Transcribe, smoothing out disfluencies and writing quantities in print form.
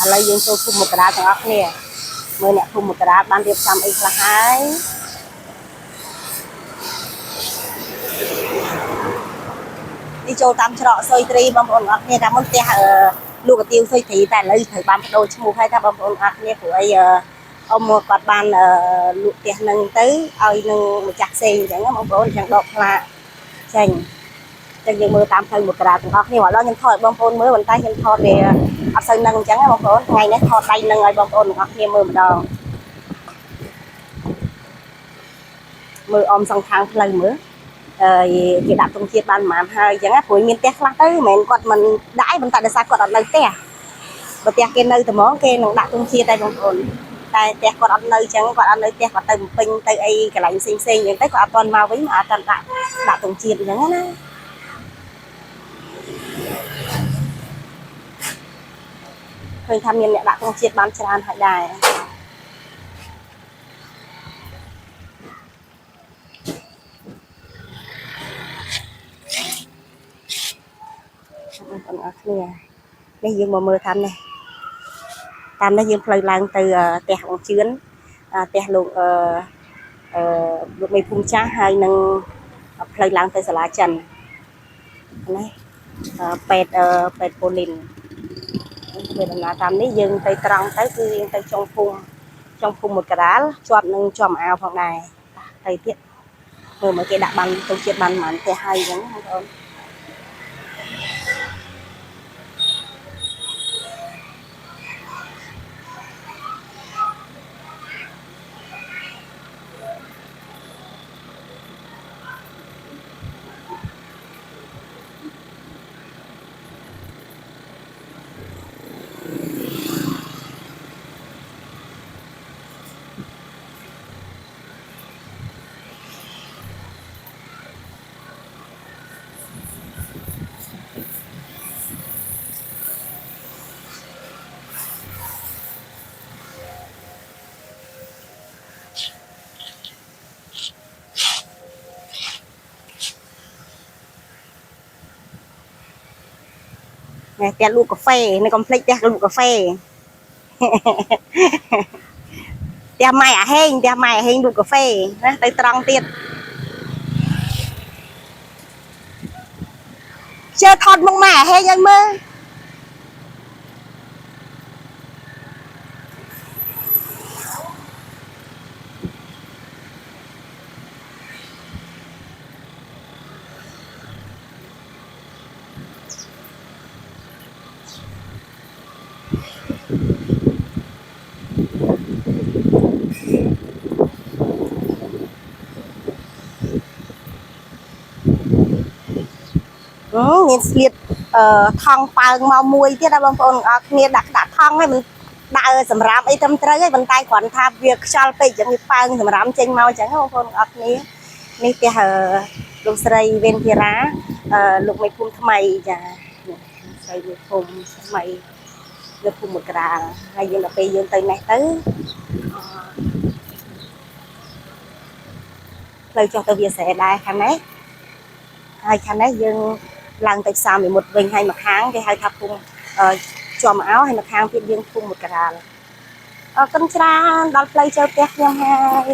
ឥឡូវយើងចូលភូមិមករាទាំងអស់គ្នាមើលអ្នកភូមិមករាបានរៀបចំអីខ្លះហើយនេះចូលតាមច្រកសុយត្រីបងប្អូនអរគ្នាតាមមុនផ្ទះលោកកាទៀវសុយត្រីតែឥឡូវត្រូវបានបដូរឈ្មោះហើយថាបងប្អូនអរគ្នាព្រោះអីអ៊ំគាត់បានលក់ផ្ទះនឹងទៅឲ្យនឹងម្ចាស់ផ្សេងអញ្ចឹងបងប្អូនអញ្ចឹងដកផ្លាកចេញចឹងយើងមើលតាមផ្លូវមករាទាំងអស់គ្នាឥឡូវខ្ញុំថតឲ្យបងប្អូនមើលប៉ុន្តែខ្ញុំថតវាអត់សូវនឹងអញ្ចឹងបងប្អូនថ្ងៃនេះថតដៃនឹងឲ្យបងប្អូនទាំងអស់គ្នាមើលម្ដងមើលអមសងខាងផ្លូវមើលគេដាក់ទង់ជាតិបានប្រហែលហើយអញ្ចឹងព្រោះមានផ្ទះខ្លះទៅមិនមែនគាត់មិនដាក់ឯងប៉ុន្តែដោយសារគាត់អត់នៅផ្ទះបើផ្ទះគេនៅតែហ្មងគេនឹងដាក់ទង់ជាតិដែរបងប្អូនតែផ្ទះគាត់អត់នៅអញ្ចឹងគាត់អត់នៅផ្ទះគាត់ទៅបំពេញទៅអីកន្លែងផ្សេងអញ្ចឹងទៅគាត់អត់ទាន់មកវិញមកអត់ទាន់ដាក់ទង់ជាតិអញ្ចឹងណាឃើញថាមានអ្នកដាក់ទង់ជាតិបានច្រើនហើយដែរបងប្អូនអរគ្នានេះយើងមកមើលតាមនេះយើងផ្លូវឡើងទៅផ្ទះអង្គជឿនផ្ទះលោកលោកមេភូមិចាស់ហើយនឹងផ្លូវឡើងទៅសាលាចិនណាពេទ្យប៉ូលីនពេលដំណើរតាមនេះយើងទៅត្រង់ទៅគឺយើងទៅចុងភូមិមករាលជាប់នឹងជាប់អាវផងដែរទៅទៀតមើលគេដាក់បានទៅជាតិបានប៉ុន្មានផ្ទះហើយអញ្ចឹងបងប្អូនផ្ទះលក់កាហ្វេនៅកុំភ្លេចផ្ទះលក់កាហ្វេផ្ទះម៉ែអាហេងលក់កាហ្វេណាទៅត្រង់ទៀតជើថតមុខម៉ែអាហេងឲ្យមើលមានស្លៀកថង់ប៉ើងមកមួយទៀតណាបងប្អូនអរគ្នាដាក់ថង់ឲ្យមិនដើរសម្រាប់អីត្រឹមត្រូវហើយប៉ុន្តែគ្រាន់ថាវាខ្យល់ពេកអញ្ចឹងវាប៉ើងសម្រាប់ចេញមកអញ្ចឹងបងប្អូនអរគ្នានេះផ្ទះលោកស្រីវេនធីរ៉ាលោកមេភូមិថ្មីចាស្រីមេភូមិថ្មីនៅភូមិមករាលហើយយើងដល់ពេលយើងទៅនេះទៅផ្លូវចុះទៅវាស្រែដែរខាងនេះហើយខាងនេះយើងឡើងទៅផ្សារមួយមុតវិញហើយមកខាងគេហៅថាភូមិជាប់មកឲ្យហើយមកខាងទៀតយើងភូមិមករាលអរគុណច្រើនដល់ផ្លូវចូលផ្ទះខ្ញុំហើយ